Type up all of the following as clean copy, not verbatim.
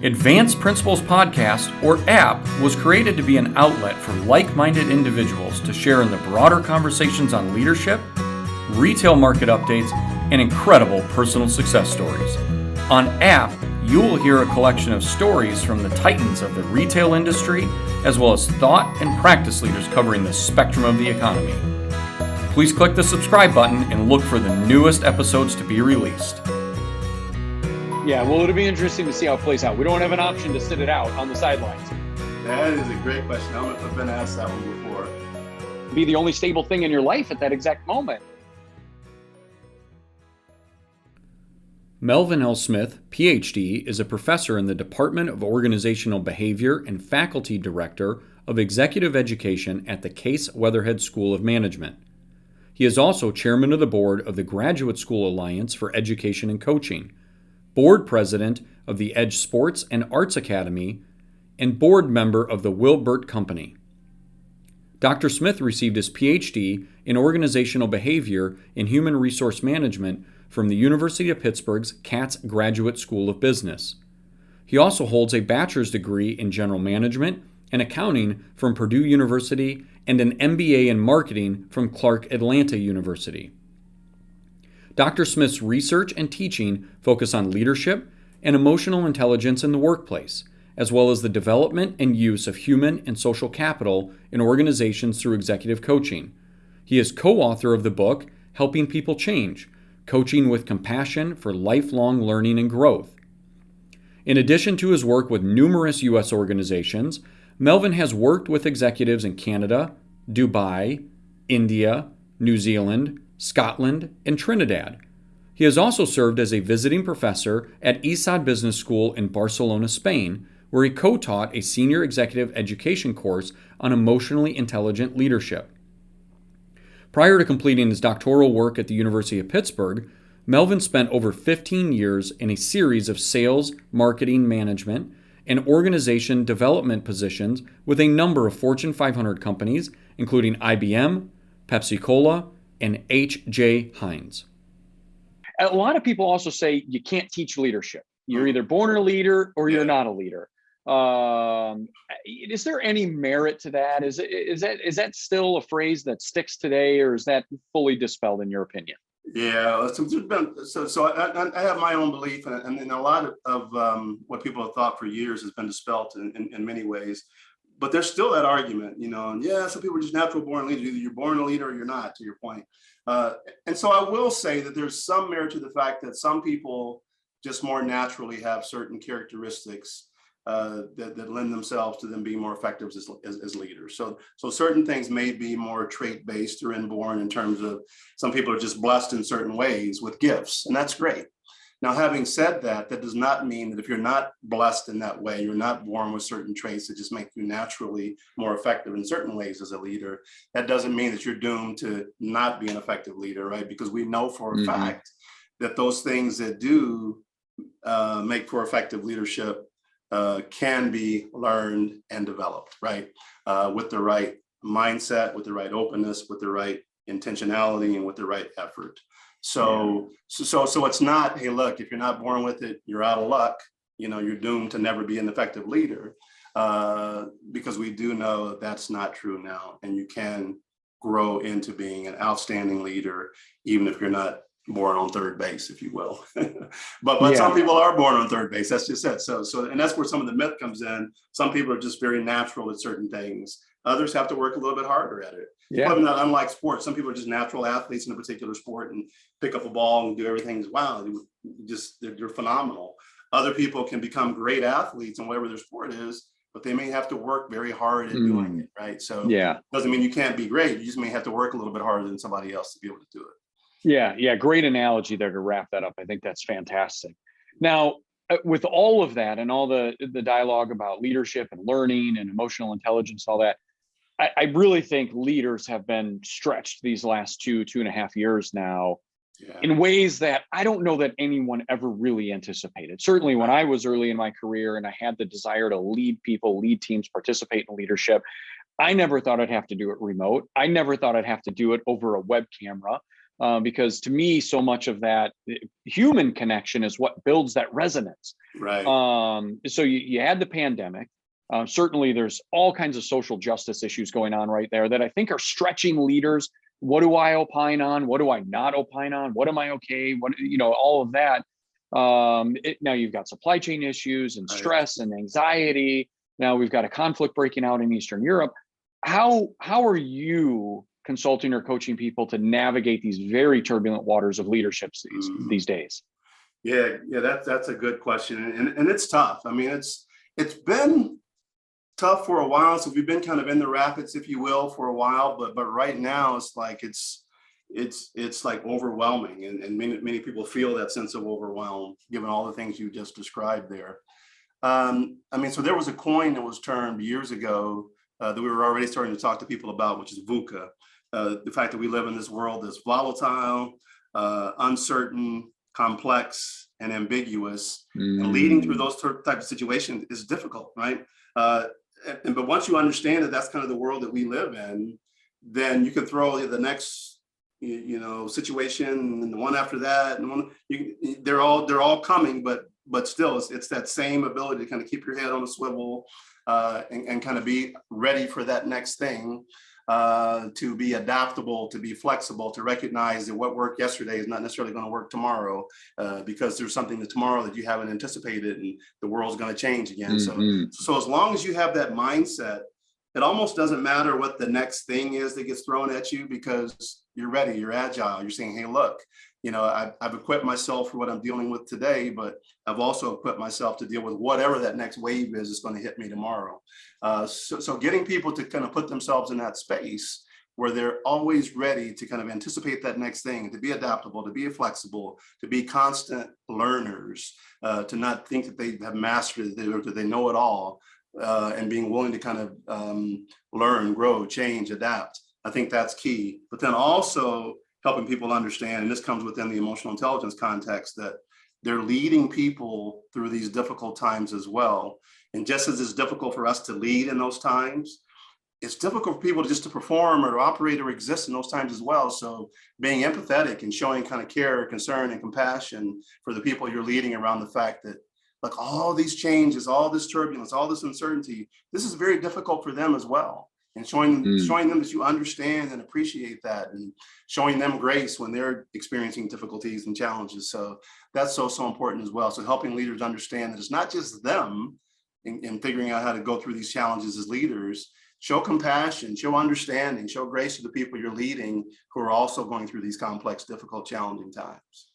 Advanced Principles Podcast, or APP, was created to be an outlet for like-minded individuals to share in the broader conversations on leadership, retail market updates, and incredible personal success stories. On APP, you will hear a collection of stories from the titans of the retail industry, as well as thought and practice leaders covering the spectrum of the economy. Please click the subscribe button and look for the newest episodes to be released. Yeah, well, it'll be interesting to see how it plays out. We don't have an option to sit it out on the sidelines. That is a great question. I don't know if I've been asked that one before. Be the only stable thing in your life at that exact moment. Melvin L. Smith, Ph.D., is a professor in the Department of Organizational Behavior and faculty director of executive education at the Case Weatherhead School of Management. He is also chairman of the board of the Graduate School Alliance for Education and Coaching, board president of the Edge Sports and Arts Academy, and board member of the Will-Burt Company. Dr. Smith received his Ph.D. in Organizational Behavior and Human Resource Management from the University of Pittsburgh's Katz Graduate School of Business. He also holds a bachelor's degree in General Management and Accounting from Purdue University and an MBA in Marketing from Clark Atlanta University. Dr. Smith's research and teaching focus on leadership and emotional intelligence in the workplace, as well as the development and use of human and social capital in organizations through executive coaching. He is co-author of the book, Helping People Change, Coaching with Compassion for Lifelong Learning and Growth. In addition to his work with numerous U.S. organizations, Melvin has worked with executives in Canada, Dubai, India, New Zealand, Scotland, and Trinidad. He has also served as a visiting professor at ESAD Business School in Barcelona, Spain, where he co-taught a senior executive education course on emotionally intelligent leadership. Prior to completing his doctoral work at the University of Pittsburgh, Melvin spent over 15 years in a series of sales, marketing management, and organization development positions with a number of Fortune 500 companies, including IBM, Pepsi-Cola, and H.J. Heinz. A lot of people also say you can't teach leadership. You're either born a leader or you're not a leader. Is there any merit to that? Is that still a phrase that sticks today, or is that fully dispelled in your opinion? Yeah, so I have my own belief, and a lot of what people have thought for years has been dispelled in many ways. But there's still that argument, and some people are just natural born leaders. Either you're born a leader or you're not, to your point. And so I will say that there's some merit to the fact that some people just more naturally have certain characteristics that lend themselves to them being more effective as leaders. So certain things may be more trait-based or inborn in terms of some people are just blessed in certain ways with gifts, and that's great. Now, having said that, that does not mean that if you're not blessed in that way, you're not born with certain traits that just make you naturally more effective in certain ways as a leader. That doesn't mean that you're doomed to not be an effective leader, right? Because we know for a fact that those things that do make for effective leadership can be learned and developed, right? With the right mindset, with the right openness, with the right intentionality, and with the right effort. So it's not, hey, look, if you're not born with it, you're out of luck. You're doomed to never be an effective leader, because we do know that's not true now. And you can grow into being an outstanding leader, even if you're not born on third base, if you will. but some people are born on third base. That's just it. So and that's where some of the myth comes in. Some people are just very natural at certain things. Others have to work a little bit harder at it. Yeah. Not unlike sports. Some people are just natural athletes in a particular sport and pick up a ball and do everything. Wow, they're phenomenal. Other people can become great athletes in whatever their sport is, but they may have to work very hard at doing it, right? So doesn't mean you can't be great. You just may have to work a little bit harder than somebody else to be able to do it. Yeah, great analogy there to wrap that up. I think that's fantastic. Now, with all of that and all the dialogue about leadership and learning and emotional intelligence, all that, I really think leaders have been stretched these last 2.5 years now in ways that I don't know that anyone ever really anticipated. Certainly when I was early in my career and I had the desire to lead people, lead teams, participate in leadership, I never thought I'd have to do it remote. I never thought I'd have to do it over a web camera. because to me, so much of that human connection is what builds that resonance. Right. So you had the pandemic. Certainly, there's all kinds of social justice issues going on right there that I think are stretching leaders. What do I opine on? What do I not opine on? What am I okay? What, all of that. Now you've got supply chain issues and stress and anxiety. Now we've got a conflict breaking out in Eastern Europe. How are you consulting or coaching people to navigate these very turbulent waters of leadership these days? Yeah, that's a good question, and it's tough. I mean, it's been tough for a while. So we've been kind of in the rapids, if you will, for a while. But right now, it's like it's like overwhelming, and many people feel that sense of overwhelm, given all the things you just described there. I mean, so there was a coin that was termed years ago that we were already starting to talk to people about, which is VUCA. The fact that we live in this world that's volatile, uncertain, complex, and ambiguous, and leading through those types of situations is difficult, right? But once you understand that that's kind of the world that we live in, then you can throw the next, situation and the one after that, and they're all coming, but still, it's that same ability to kind of keep your head on a swivel and kind of be ready for that next thing. To be adaptable, to be flexible, to recognize that what worked yesterday is not necessarily going to work tomorrow because there's something that tomorrow that you haven't anticipated and the world's going to change again. So as long as you have that mindset, it almost doesn't matter what the next thing is that gets thrown at you because you're ready, you're agile, you're saying, hey, look, I've equipped myself for what I'm dealing with today, but I've also equipped myself to deal with whatever that next wave is that's going to hit me tomorrow. So getting people to kind of put themselves in that space where they're always ready to kind of anticipate that next thing, to be adaptable, to be flexible, to be constant learners, to not think that they have mastered it or that they know it all, and being willing to kind of learn, grow, change, adapt. I think that's key. But then also helping people understand, and this comes within the emotional intelligence context, that they're leading people through these difficult times as well. And just as it's difficult for us to lead in those times, it's difficult for people to perform or to operate or exist in those times as well. So being empathetic and showing kind of care, concern, and compassion for the people you're leading around the fact that, like, all these changes, all this turbulence, all this uncertainty, this is very difficult for them as well. And showing them that you understand and appreciate that, and showing them grace when they're experiencing difficulties and challenges. So that's so important as well. So helping leaders understand that it's not just them in figuring out how to go through these challenges as leaders. Show compassion, show understanding, show grace to the people you're leading who are also going through these complex, difficult, challenging times.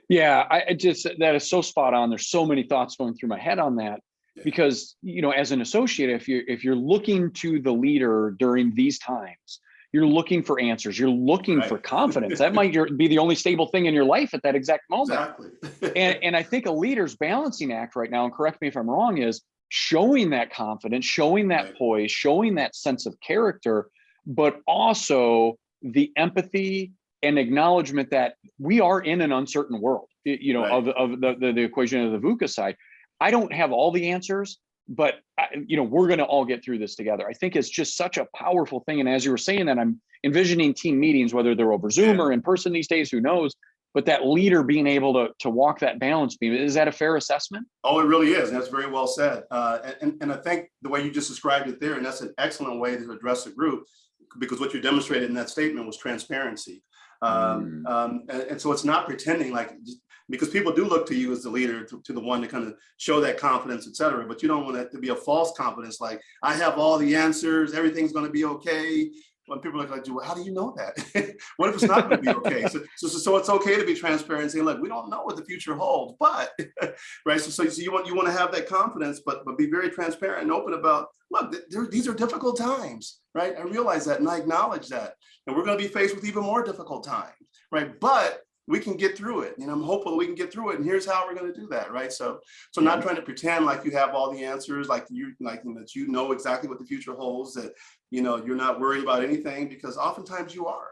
Yeah, that is so spot on. There's so many thoughts going through my head on that. Because, as an associate, if you're looking to the leader during these times, you're looking for answers, you're looking for confidence. That might be the only stable thing in your life at that exact moment. Exactly. and I think a leader's balancing act right now, and correct me if I'm wrong, is showing that confidence, showing that poise, showing that sense of character, but also the empathy and acknowledgement that we are in an uncertain world, of the equation of the VUCA side. I don't have all the answers, but we're going to all get through this together. I think it's just such a powerful thing. And as you were saying that, I'm envisioning team meetings, whether they're over Zoom or in person these days, who knows, but that leader being able to walk that balance beam. Is that a fair assessment? Oh, it really is. That's very well said. And I think the way you just described it there, and that's an excellent way to address the group, because what you demonstrated in that statement was transparency. And so it's not pretending because people do look to you as the leader, to the one to kind of show that confidence, et cetera. But you don't want it to be a false confidence, like, I have all the answers, everything's going to be okay. When people are like, well, how do you know that? What if it's not going to be okay? So it's okay to be transparent and say, look, we don't know what the future holds, but right. So you want to have that confidence, but be very transparent and open about, look, these are difficult times, right? I realize that and I acknowledge that, and we're going to be faced with even more difficult times, right? But we can get through it. I'm hopeful that we can get through it. And here's how we're going to do that, right? So not trying to pretend like you have all the answers, like that you know exactly what the future holds, that you're not worried about anything, because oftentimes you are.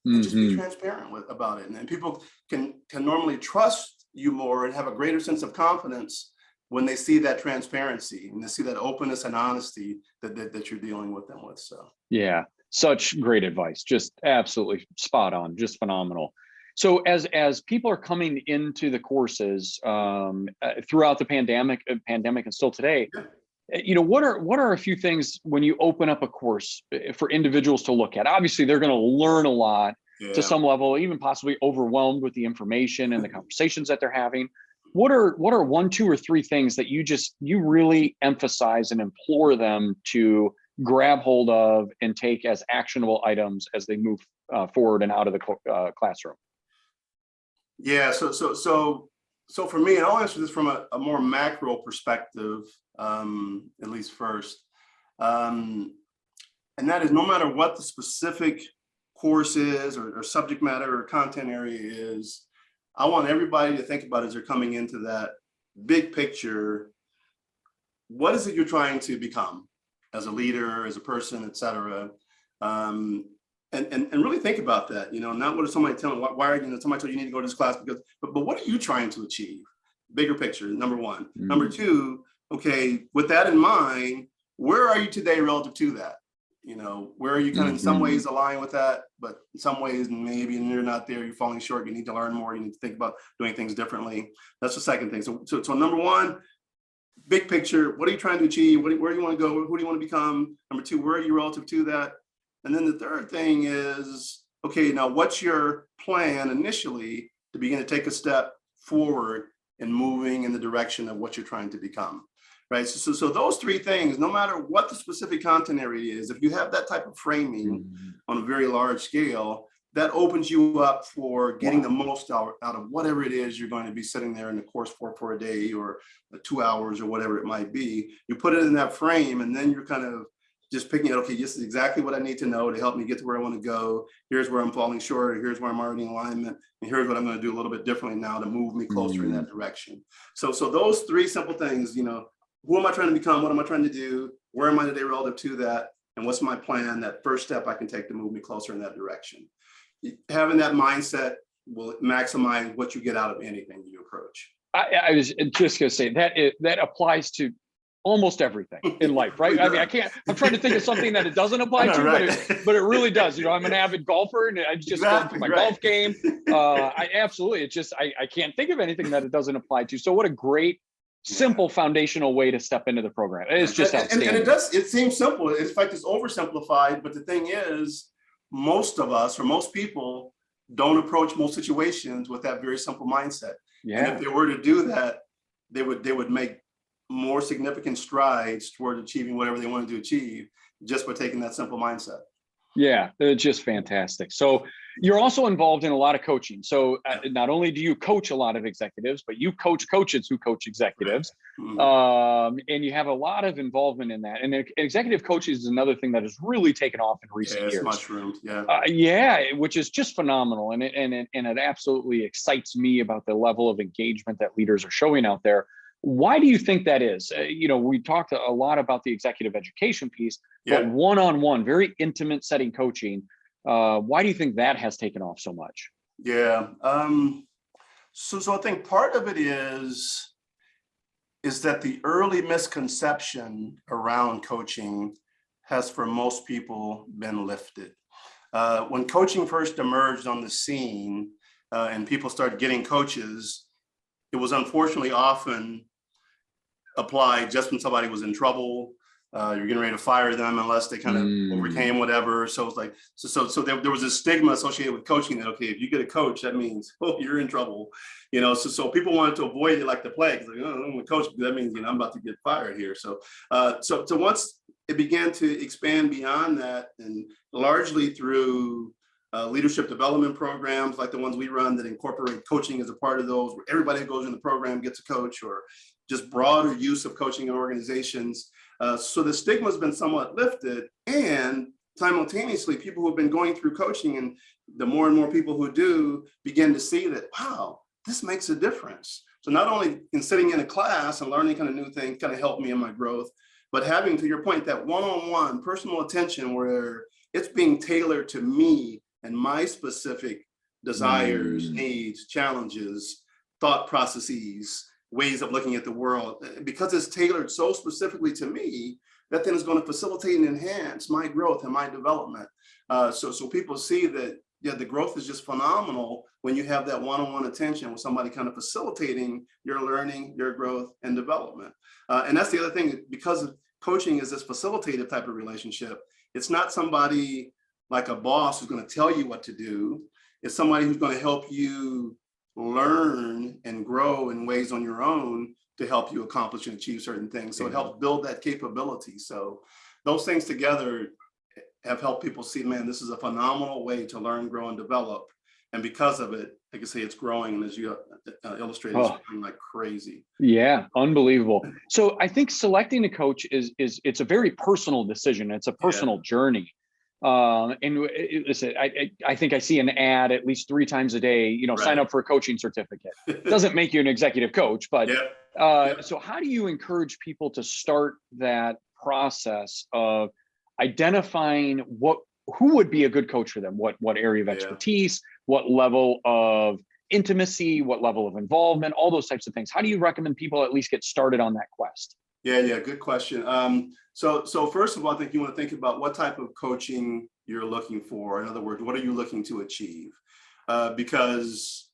And just be transparent about it. And people can normally trust you more and have a greater sense of confidence when they see that transparency and they see that openness and honesty that you're dealing with them with. So yeah, such great advice. Just absolutely spot on, just phenomenal. So as people are coming into the courses throughout the pandemic and still today, what are a few things when you open up a course for individuals to look at? Obviously, they're going to learn a lot to some level, even possibly overwhelmed with the information and the conversations that they're having. What are 1, 2, or 3 things that you really emphasize and implore them to grab hold of and take as actionable items as they move forward and out of the classroom? Yeah, so for me, and I'll answer this from a more macro perspective, at least first. And that is, no matter what the specific course is or subject matter or content area is, I want everybody to think about as they're coming into that big picture, what is it you're trying to become as a leader, as a person, et cetera? And really think about that, not what is somebody telling, why are somebody told you need to go to this class, but what are you trying to achieve? Bigger picture, number one. Mm-hmm. Number two, okay, with that in mind, where are you today relative to that? Where are you kind of in some ways aligned with that, but in some ways, maybe you're not there, you're falling short, you need to learn more, you need to think about doing things differently. That's the second thing. So number one, big picture, what are you trying to achieve? Where do you want to go? Who do you want to become? Number two, where are you relative to that? And then the third thing is, okay, now what's your plan initially to begin to take a step forward in moving in the direction of what you're trying to become, right? So those 3 things, no matter what the specific content area is, if you have that type of framing on a very large scale, that opens you up for getting the most out of whatever it is you're going to be sitting there in the course for a day or 2 hours or whatever it might be. You put it in that frame, and then you're kind of just picking it, okay, this is exactly what I need to know to help me get to where I want to go. Here's where I'm falling short, or here's where I'm already in alignment, and here's what I'm going to do a little bit differently now to move me closer in that direction. So those 3 simple things, who am I trying to become? What am I trying to do? Where am I today relative to that? And what's my plan, that first step I can take to move me closer in that direction? Having that mindset will maximize what you get out of anything you approach. I was just going to say that applies to almost everything in life, right? I mean, I'm trying to think of something that it doesn't apply to, right. but it really does. I'm an avid golfer, and I just go through my golf game. I absolutely, it's just, I can't think of anything that it doesn't apply to. So what a great, simple foundational way to step into the program. It's just outstanding. And it seems simple. In fact, it's oversimplified, but the thing is, most of us, or most people, don't approach most situations with that very simple mindset. Yeah. And if they were to do that, they would make more significant strides toward achieving whatever they wanted to achieve just by taking that simple mindset. Yeah, it's just fantastic. So you're also involved in a lot of coaching. So not only do you coach a lot of executives, but you coach coaches who coach executives. And you have a lot of involvement in that. And executive coaching is another thing that has really taken off in recent years. Mushroomed, which is just phenomenal. And it absolutely excites me about the level of engagement that leaders are showing out there. Why do you think that is? We talked a lot about the executive education piece, but one-on-one, very intimate setting coaching. Why do you think that has taken off so much? Yeah. So I think part of it is that the early misconception around coaching has, for most people, been lifted. When coaching first emerged on the scene and people started getting coaches, it was unfortunately often applied just when somebody was in trouble. You're getting ready to fire them unless they kind of overcame whatever. So it's like, so there was a stigma associated with coaching that, okay, if you get a coach, that means, oh, you're in trouble. So people wanted to avoid it like the plague. Like, oh, I'm a coach, that means, I'm about to get fired here. So once it began to expand beyond that, and largely through leadership development programs like the ones we run that incorporate coaching as a part of those, where everybody who goes in the program gets a coach, or just broader use of coaching in organizations. So the stigma has been somewhat lifted, and simultaneously people who have been going through coaching, and the more and more people who do, begin to see that, wow, this makes a difference. So not only in sitting in a class and learning kind of new things kind of helped me in my growth, but having, to your point, that one-on-one personal attention where it's being tailored to me and my specific desires, needs, challenges, thought processes, ways of looking at the world, because it's tailored so specifically to me, that then is going to facilitate and enhance my growth and my development. So people see that the growth is just phenomenal when you have that one-on-one attention with somebody kind of facilitating your learning, your growth and development. And that's the other thing, because coaching is this facilitative type of relationship. It's not somebody like a boss who's going to tell you what to do. It's somebody who's going to help you learn and grow in ways on your own to help you accomplish and achieve certain things. So it helps build that capability. So those things together have helped people see, man, this is a phenomenal way to learn, grow, and develop. And because of it, like I say, it's growing, and as you illustrated, it's growing like crazy. Yeah, unbelievable. So I think selecting a coach it's a very personal decision. It's a personal journey. And listen, I think I see an ad at least 3 times a day, sign up for a coaching certificate. Doesn't make you an executive coach, but so how do you encourage people to start that process of identifying who would be a good coach for them? What area of expertise, what level of intimacy, what level of involvement, all those types of things. How do you recommend people at least get started on that quest? Yeah, good question. So first of all, I think you want to think about what type of coaching you're looking for. In other words, what are you looking to achieve? Because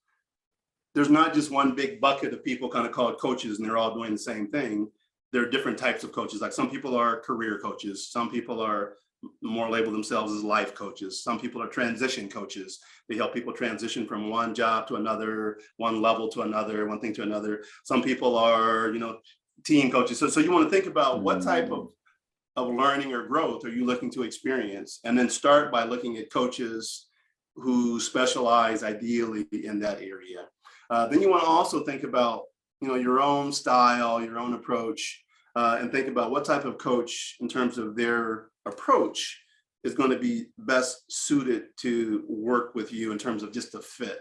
there's not just one big bucket of people kind of called coaches and they're all doing the same thing. There are different types of coaches. Like some people are career coaches. Some people are more label themselves as life coaches. Some people are transition coaches. They help people transition from one job to another, one level to another, one thing to another. Some people are, team coaches. So you want to think about what type of learning or growth are you looking to experience, and then start by looking at coaches who specialize ideally in that area. Then you want to also think about, your own style, your own approach, and think about what type of coach in terms of their approach is going to be best suited to work with you in terms of just a fit.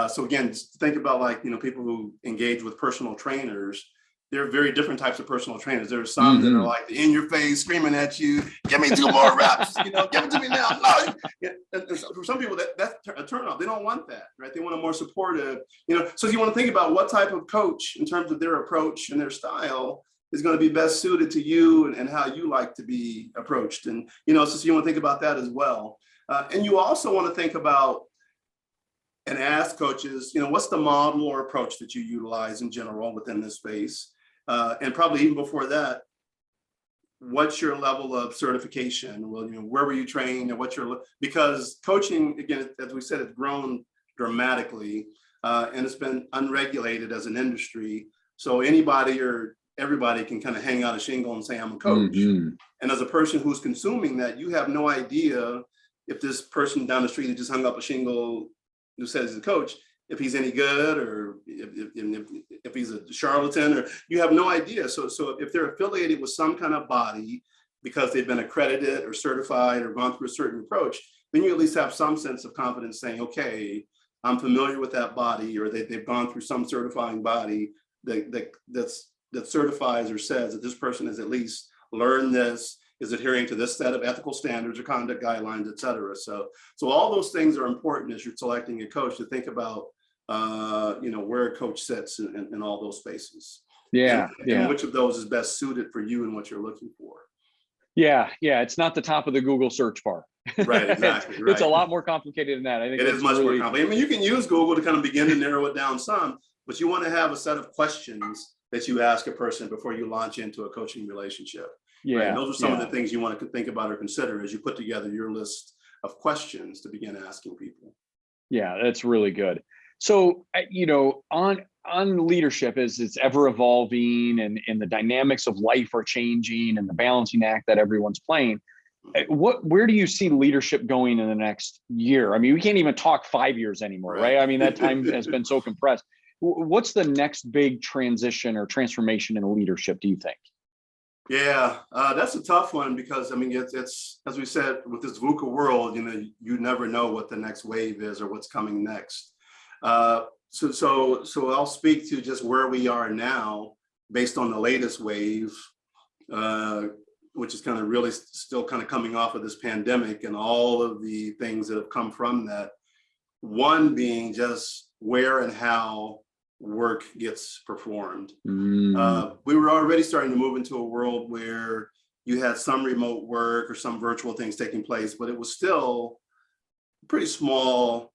So again, just think about people who engage with personal trainers. There are very different types of personal trainers. There are some that are like in your face, screaming at you, give me 2 more reps, give it to me now. No. And so for some people, that's a turn off. They don't want that, right? They want a more supportive, so you want to think about what type of coach in terms of their approach and their style is going to be best suited to you and how you like to be approached. And, so you want to think about that as well. And you also want to think about and ask coaches, what's the model or approach that you utilize in general within this space? And probably even before that, what's your level of certification? Well, where were you trained and because coaching, again, as we said, it's grown dramatically and it's been unregulated as an industry. So anybody or everybody can kind of hang out a shingle and say, I'm a coach. And as a person who's consuming that, you have no idea if this person down the street who just hung up a shingle who says he's a coach, if he's any good or if he's a charlatan, or you have no idea. So if they're affiliated with some kind of body because they've been accredited or certified or gone through a certain approach, then you at least have some sense of confidence saying, okay, I'm familiar with that body, or they've gone through some certifying body that certifies or says that this person has at least learned this, is adhering to this set of ethical standards or conduct guidelines, et cetera. So all those things are important as you're selecting a coach, to think about, where a coach sits in all those spaces. And which of those is best suited for you and what you're looking for. Yeah. It's not the top of the Google search bar. Right, exactly. It's a lot more complicated than that. I think it is much more complicated. I mean, you can use Google to kind of begin to narrow it down some, but you want to have a set of questions that you ask a person before you launch into a coaching relationship. Right? And those are some of the things you want to think about or consider as you put together your list of questions to begin asking people. Yeah, that's really good. So, on leadership, as it's ever evolving and the dynamics of life are changing and the balancing act that everyone's playing, where do you see leadership going in the next year? I mean, we can't even talk 5 years anymore, right? I mean, that time has been so compressed. What's the next big transition or transformation in leadership, do you think? Yeah, that's a tough one because, I mean, it's as we said, with this VUCA world, you never know what the next wave is or what's coming next. So I'll speak to just where we are now based on the latest wave, which is kind of really still kind of coming off of this pandemic and all of the things that have come from that. One being just where and how work gets performed. We were already starting to move into a world where you had some remote work or some virtual things taking place, but it was still pretty small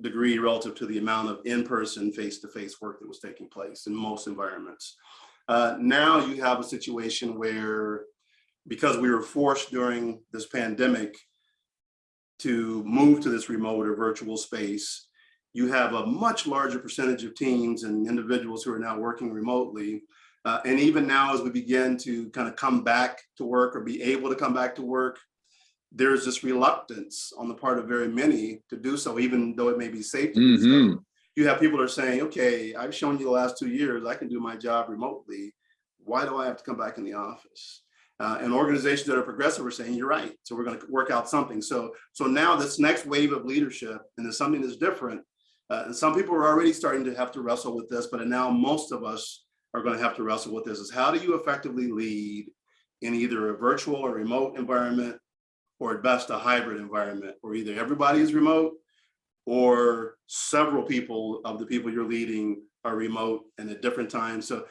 degree relative to the amount of in-person, face-to-face work that was taking place in most environments. Now you have a situation where, because we were forced during this pandemic to move to this remote or virtual space, you have a much larger percentage of teams and individuals who are now working remotely. And even now, as we begin to kind of come back to work or be able to come back to work, there's this reluctance on the part of very many to do so, even though it may be safe to do so. You have people that are saying, okay, I've shown you the last 2 years, I can do my job remotely. Why do I have to come back in the office? And organizations that are progressive are saying, you're right. So we're going to work out something. So now this next wave of leadership, and there's something that's different. And some people are already starting to have to wrestle with this, but now most of us are going to have to wrestle with this, is how do you effectively lead in either a virtual or remote environment, or at best a hybrid environment, where either everybody is remote or several people of the people you're leading are remote and at different times. So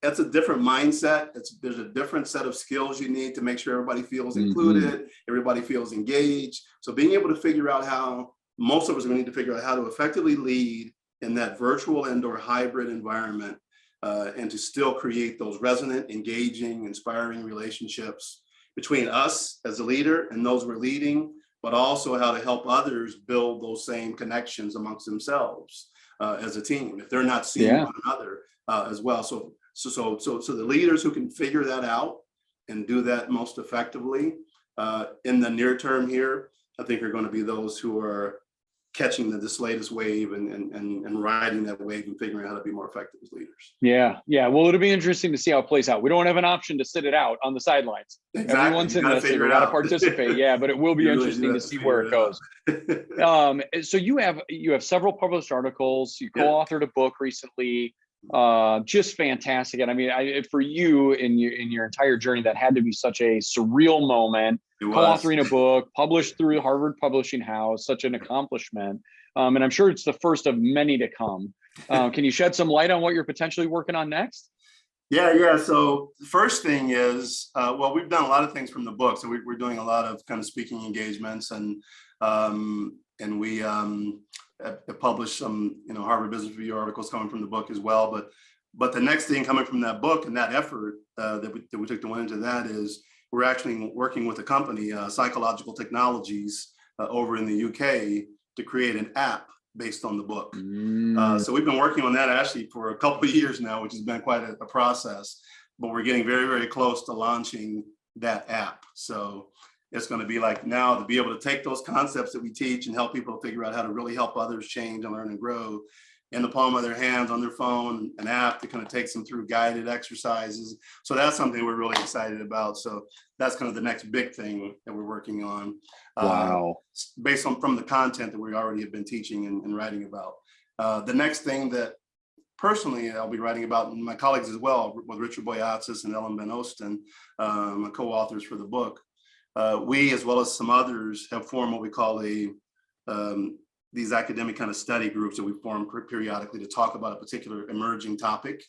that's a different mindset. There's a different set of skills you need to make sure everybody feels included, everybody feels engaged. So being able to figure out how, most of us are going to need to figure out how to effectively lead in that virtual and/or hybrid environment, and to still create those resonant, engaging, inspiring relationships between us as a leader and those we're leading, but also how to help others build those same connections amongst themselves as a team, if they're not seeing one another as well. So the leaders who can figure that out and do that most effectively in the near term here, I think are going to be those who are catching this latest wave and riding that wave and figuring out how to be more effective as leaders. Yeah. Well, it'll be interesting to see how it plays out. We don't have an option to sit it out on the sidelines. Exactly. Everyone's in this, so you got to participate. Yeah, but it will be interesting to see where it goes. So you have several published articles. You co-authored a book recently. Just fantastic. And I mean, for you in your entire journey, that had to be such a surreal moment. Co-authoring a book, published through Harvard Publishing House, such an accomplishment. And I'm sure it's the first of many to come. Can you shed some light on what you're potentially working on next? Yeah. So the first thing is, well, we've done a lot of things from the book. So we're doing a lot of kind of speaking engagements, and we have published some, Harvard Business Review articles coming from the book as well. But the next thing coming from that book and that effort that we took to went into that is, we're actually working with a company, Psychological Technologies, over in the UK, to create an app based on the book. So we've been working on that actually for a couple of years now, which has been quite a process, but we're getting very, very close to launching that app. So it's going to be like, now to be able to take those concepts that we teach and help people figure out how to really help others change and learn and grow in the palm of their hands, on their phone, an app that kind of takes them through guided exercises. So that's something we're really excited about. So that's kind of the next big thing that we're working on. Wow. Based on from the content that we already have been teaching and writing about. The next thing that personally I'll be writing about, and my colleagues as well, with Richard Boyatzis and Ellen Ben Oosten, my co-authors for the book. We, as well as some others, have formed what we call these academic kind of study groups that we form periodically to talk about a particular emerging topic.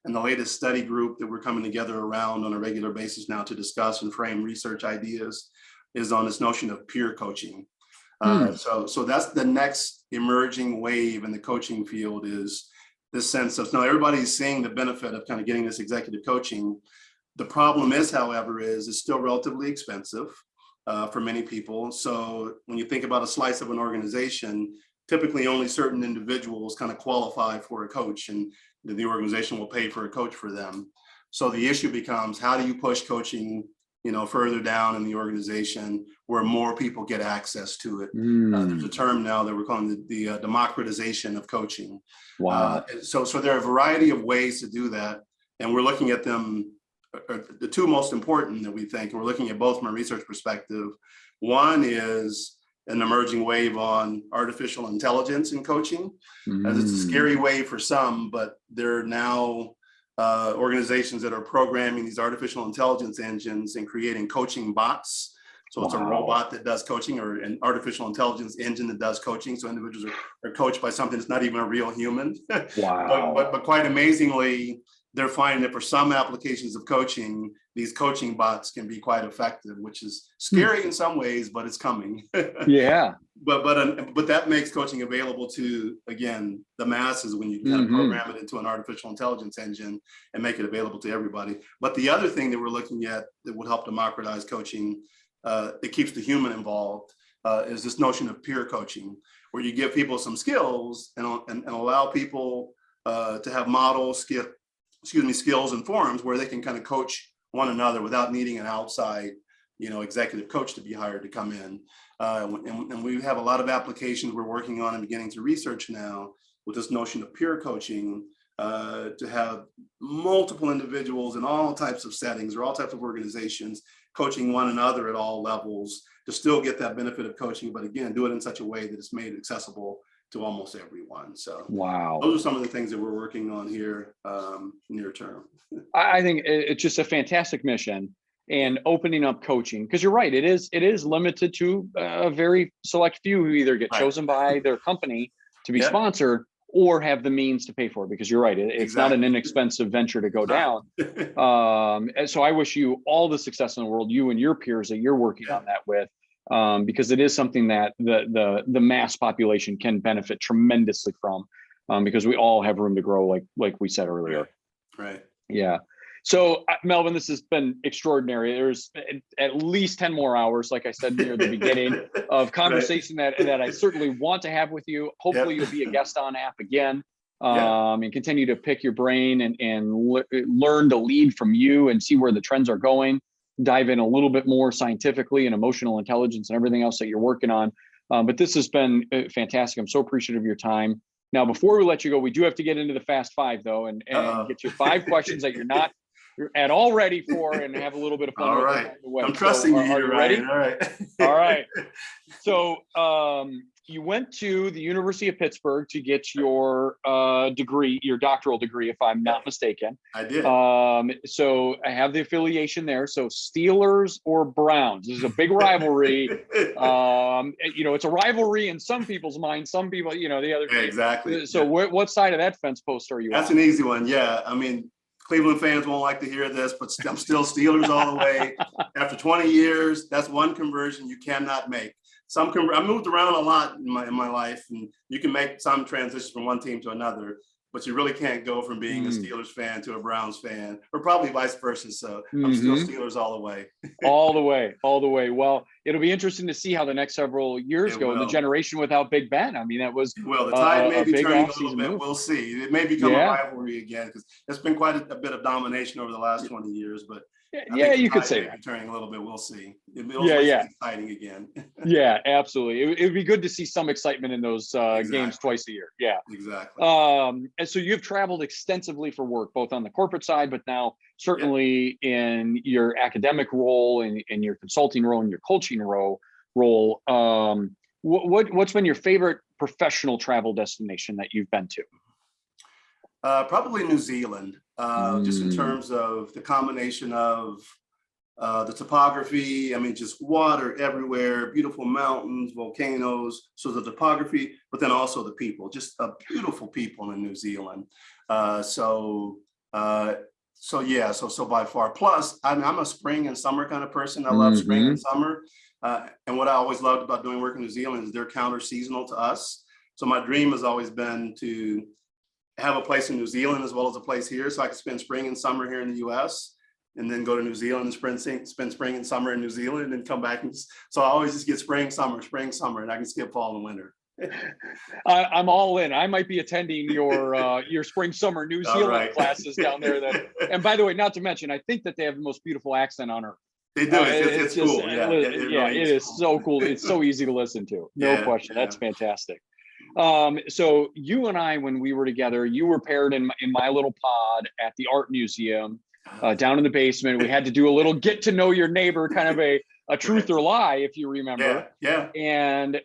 And the latest study group that we're coming together around on a regular basis now to discuss and frame research ideas is on this notion of peer coaching. So that's the next emerging wave in the coaching field, is this sense of, now everybody's seeing the benefit of kind of getting this executive coaching. The problem is, however, it's still relatively expensive for many people. So when you think about a slice of an organization, typically only certain individuals kind of qualify for a coach, and the organization will pay for a coach for them. So the issue becomes, how do you push coaching, further down in the organization where more people get access to it? There's a term now that we're calling the democratization of coaching. Wow. So there are a variety of ways to do that, and we're looking at them. The two most important that we think, and we're looking at both from a research perspective. One is an emerging wave on artificial intelligence in coaching. As it's a scary wave for some, but there are now organizations that are programming these artificial intelligence engines and creating coaching bots. So it's a robot that does coaching, or an artificial intelligence engine that does coaching. So individuals are coached by something that's not even a real human. Wow. but quite amazingly, they're finding that for some applications of coaching, these coaching bots can be quite effective, which is scary in some ways, but it's coming. Yeah. but that makes coaching available to, again, the masses when you kind of program it into an artificial intelligence engine and make it available to everybody. But the other thing that we're looking at that would help democratize coaching, it keeps the human involved, is this notion of peer coaching, where you give people some skills and allow people to have models, skills and forums where they can kind of coach one another without needing an outside, executive coach to be hired to come in. And we have a lot of applications we're working on and beginning to research now with this notion of peer coaching, to have multiple individuals in all types of settings or all types of organizations coaching one another at all levels to still get that benefit of coaching, but again, do it in such a way that it's made accessible to almost everyone. So wow, those are some of the things that we're working on here near term. I think it's just a fantastic mission. And opening up coaching, because you're right, it is limited to a very select few who either get chosen by their company to be sponsored or have the means to pay for it. Because you're right, it's not an inexpensive venture to go down. And so I wish you all the success in the world, you and your peers that you're working on that with, because it is something that the mass population can benefit tremendously from, because we all have room to grow, like we said earlier. Right. Yeah. So Melvin, this has been extraordinary. There's at least 10 more hours, like I said near the beginning, of conversation that I certainly want to have with you. Hopefully you'll be a guest on app again, and continue to pick your brain and learn to lead from you and see where the trends are going, dive in a little bit more scientifically and emotional intelligence and everything else that you're working on. But this has been fantastic. I'm so appreciative of your time. Now, before we let you go, we do have to get into the Fast Five, though, and get you 5 questions that you're at all ready for, and have a little bit of fun. All right. I'm trusting you here, Ryan. All right. All right. So you went to the University of Pittsburgh to get your degree, your doctoral degree, if I'm not mistaken. I did. So I have the affiliation there. So Steelers or Browns? This is a big rivalry. It's a rivalry in some people's minds. Some people, the other. Yeah, exactly. So what side of that fence post are you on? That's an easy one. Yeah. I mean, Cleveland fans won't like to hear this, but I'm still Steelers all the way. After 20 years, that's one conversion you cannot make. I moved around a lot in my life, and you can make some transitions from one team to another, but you really can't go from being a Steelers fan to a Browns fan, or probably vice versa. So I'm still Steelers all the way. all the way. Well, it'll be interesting to see how the next several years go. The generation without Big Ben. I mean, that was the tide may be turning a little bit. Move. We'll see. It may become a rivalry again, because there's been quite a bit of domination over the last 20 years, but you could say that. Turning a little bit. We'll see. It'll exciting again. Yeah, absolutely. It would be good to see some excitement in those games twice a year. Yeah, exactly. And so you've traveled extensively for work, both on the corporate side, but now certainly in your academic role and in your consulting role and your coaching role. What's been your favorite professional travel destination that you've been to? Probably New Zealand, just in terms of the combination of the topography. I mean, just water everywhere, beautiful mountains, volcanoes. So the topography, but then also the people, just beautiful people in New Zealand. So by far. Plus, I'm a spring and summer kind of person. I love spring and summer. And what I always loved about doing work in New Zealand is they're counter seasonal to us. So my dream has always been to have a place in New Zealand as well as a place here, so I can spend spring and summer here in the U.S. and then go to New Zealand and spend spring and summer in New Zealand, and then come back. So I always just get spring, summer, and I can skip fall and winter. I'm all in. I might be attending your spring, summer New Zealand classes down there. And by the way, not to mention, I think that they have the most beautiful accent on earth. They do. It's cool. It is so cool. It's so easy to listen to. No question. That's fantastic. So you and I, when we were together, you were paired in my little pod at the art museum down in the basement. We had to do a little get to know your neighbor, kind of a truth or lie, if you remember. Yeah. And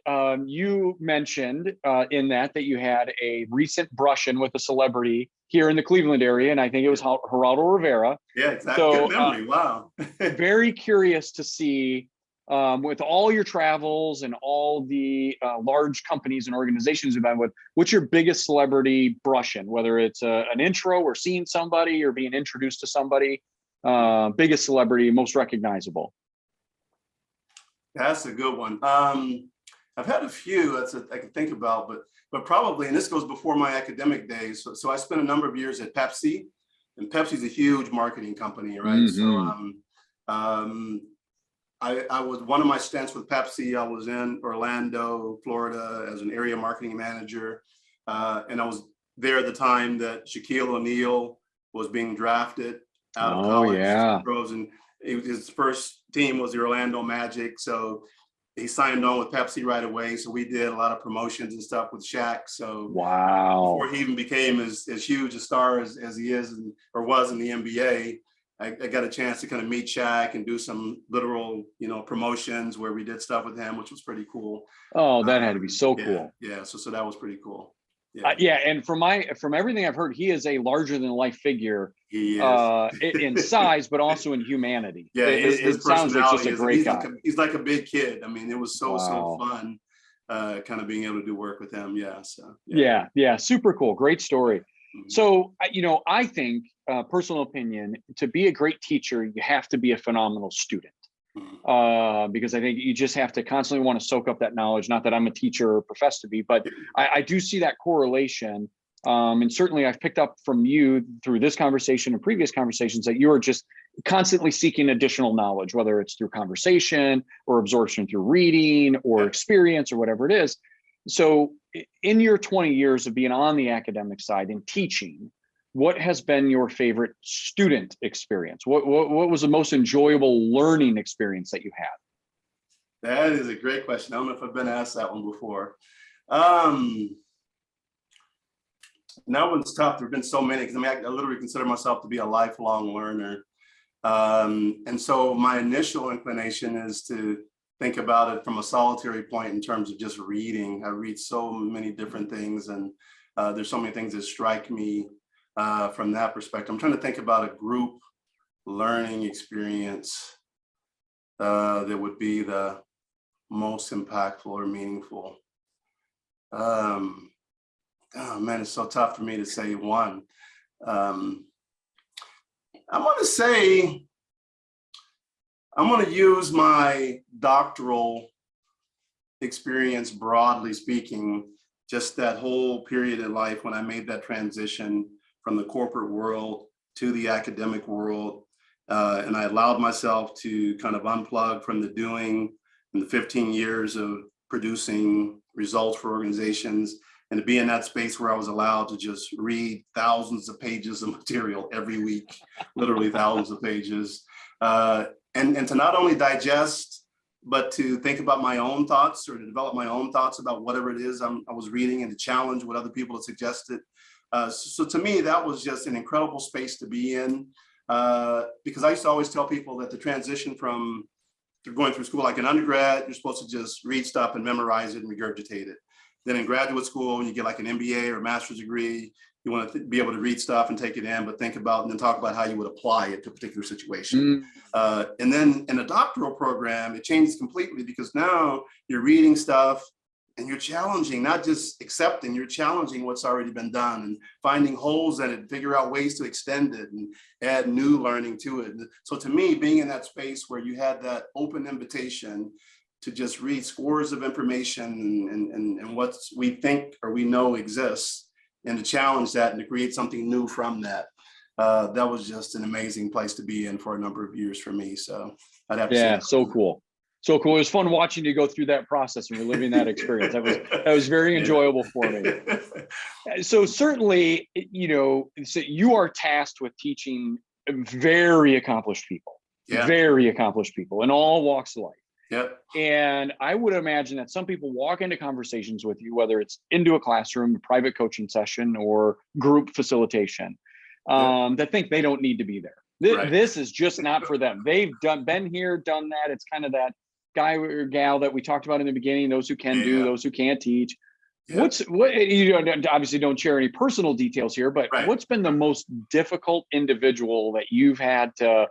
you mentioned in that you had a recent brush-in with a celebrity here in the Cleveland area, and I think it was Geraldo Rivera. Yeah, exactly. So, good memory. Wow. Very curious to see, with all your travels and all the large companies and organizations you've been with, what's your biggest celebrity brush-in, whether it's an intro or seeing somebody or being introduced to somebody, biggest celebrity, most recognizable? That's a good one. I've had a few I can think about, but probably, and this goes before my academic days. So I spent a number of years at Pepsi, and Pepsi's a huge marketing company, right? Mm-hmm. I was one of my stints with Pepsi. I was in Orlando, Florida, as an area marketing manager, and I was there at the time that Shaquille O'Neal was being drafted out of Oh, college to the yeah. pros, and his first team was the Orlando Magic. So he signed on with Pepsi right away. So we did a lot of promotions and stuff with Shaq. So Wow. before he even became as huge a star as he is or was in the NBA, I got a chance to kind of meet Shaq and do some literal, promotions where we did stuff with him, which was pretty cool. Oh, that had to be so Yeah, cool. yeah. So that was pretty cool. Yeah, Yeah, and from everything I've heard, he is a larger than life figure he is. in size, but also in humanity. Yeah, his It sounds like just personality a is, great guy. he's like a big kid. I mean, it was so Wow. fun, kind of being able to do work with him. Yeah, so Yeah, super cool. Great story. Mhm. So, I think, personal opinion, to be a great teacher, you have to be a phenomenal student. Mhm. Because I think you just have to constantly want to soak up that knowledge. Not that I'm a teacher or profess to be, but I do see that correlation. And certainly I've picked up from you through this conversation and previous conversations that you are just constantly seeking additional knowledge, whether it's through conversation or absorption through reading or experience or whatever it is. So in your 20 years of being on the academic side and teaching, what has been your favorite student experience? What was the most enjoyable learning experience that you had? That is a great question. I don't know if I've been asked that one before. That one's tough. There've been so many, because I literally consider myself to be a lifelong learner. And so my initial inclination is to think about it from a solitary point in terms of just reading. I read so many different things, and there's so many things that strike me from that perspective. I'm trying to think about a group learning experience that would be the most impactful or meaningful. Oh man, it's so tough for me to say one. I'm going to use my doctoral experience, broadly speaking, just that whole period in life when I made that transition from the corporate world to the academic world. And I allowed myself to kind of unplug from the doing in the 15 years of producing results for organizations, and to be in that space where I was allowed to just read thousands of pages of material every week, literally thousands of pages. And to not only digest, but to think about my own thoughts, or to develop my own thoughts about whatever it is I was reading, and to challenge what other people had suggested. So to me, that was just an incredible space to be in, because I used to always tell people that the transition from going through school, like in undergrad, you're supposed to just read stuff and memorize it and regurgitate it. Then in graduate school, when you get like an MBA or a master's degree, you want to be able to read stuff and take it in, but think about and then talk about how you would apply it to a particular situation. And then in a doctoral program, it changes completely, because now you're reading stuff and you're challenging, not just accepting, you're challenging what's already been done and finding holes in it, figure out ways to extend it and add new learning to it. So to me, being in that space where you had that open invitation to just read scores of information and what we think or we know exists, and to challenge that and to create something new from that. That was just an amazing place to be in for a number of years for me. So I'd have to say. Yeah, so cool. So cool. It was fun watching you go through that process and reliving that experience. That was very enjoyable for me. So certainly, so you are tasked with teaching very accomplished people, very accomplished people in all walks of life. Yep. And I would imagine that some people walk into conversations with you, whether it's into a classroom, a private coaching session, or group facilitation, that think they don't need to be there. This is just not for them. They've been here, done that. It's kind of that guy or gal that we talked about in the beginning, those who can do, those who can't teach. What you obviously don't share any personal details here, but what's been the most difficult individual that you've had to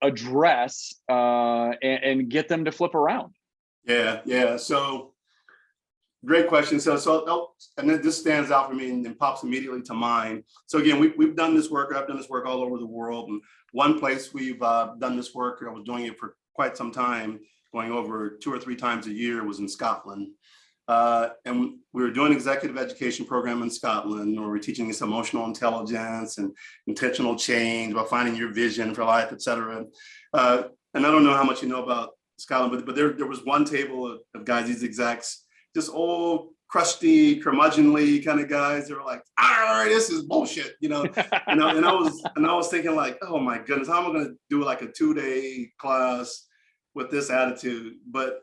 address and get them to flip around? Yeah. So great question. So and then this stands out for me and pops immediately to mind. So again, we've done this work. I've done this work all over the world. And one place we've done this work, I was doing it for quite some time, going over 2 or 3 times a year was in Scotland. And we were doing executive education program in Scotland, where we're teaching this emotional intelligence and intentional change about finding your vision for life, et cetera. And I don't know how much you know about Scotland, but there was one table of guys, these execs, just old, crusty, curmudgeonly kind of guys. They were like, this is bullshit, you know. And I was thinking like, oh my goodness, how am I going to do like a 2-day class with this attitude? But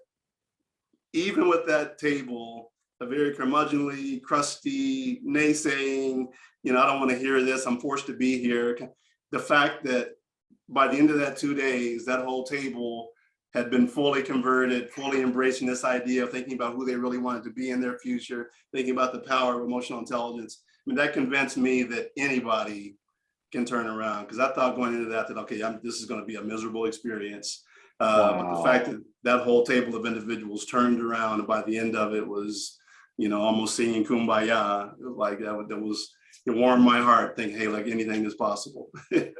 even with that table, a very curmudgeonly, crusty, naysaying, you know, I don't want to hear this, I'm forced to be here. The fact that by the end of that 2 days, that whole table had been fully converted, fully embracing this idea of thinking about who they really wanted to be in their future, thinking about the power of emotional intelligence. I mean, that convinced me that anybody can turn around, because I thought going into that okay, this is going to be a miserable experience. Wow. But the fact that that whole table of individuals turned around, and by the end of it was, you know, almost singing Kumbaya, like it warmed my heart, thinking, hey, like anything is possible.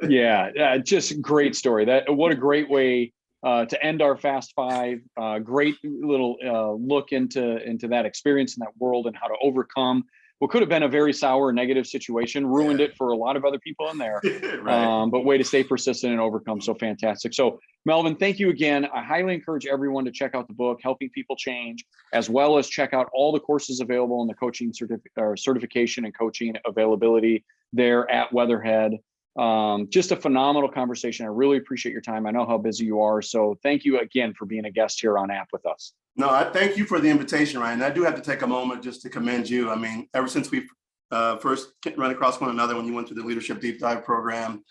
Yeah, just great story. What a great way to end our Fast Five. Great little look into that experience in that world and how to overcome what could have been a very sour, negative situation, ruined it for a lot of other people in there. Right. But way to stay persistent and overcome. So fantastic. So Melvin, thank you again. I highly encourage everyone to check out the book, Helping People Change, as well as check out all the courses available in the coaching certification and coaching availability there at Weatherhead. Just a phenomenal conversation. I really appreciate your time. I know how busy you are. So thank you again for being a guest here on App with us. No, I thank you for the invitation, Ryan. I do have to take a moment just to commend you. I mean, ever since we first run across one another when you went through the Leadership Deep Dive program,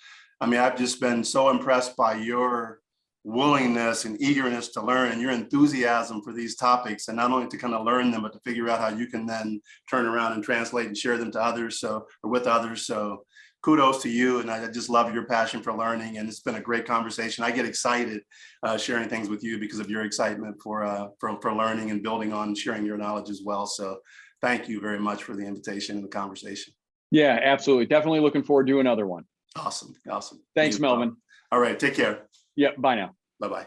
I mean, I've just been so impressed by your willingness and eagerness to learn and your enthusiasm for these topics, and not only to kind of learn them, but to figure out how you can then turn around and translate and share them to others, or with others. So kudos to you, and I just love your passion for learning, and it's been a great conversation. I get excited sharing things with you because of your excitement for learning and building on sharing your knowledge as well. So thank you very much for the invitation and the conversation. Yeah, absolutely. Definitely looking forward to another one. Awesome. Thanks, Melvin. All right, take care. Yeah, bye now. Bye-bye.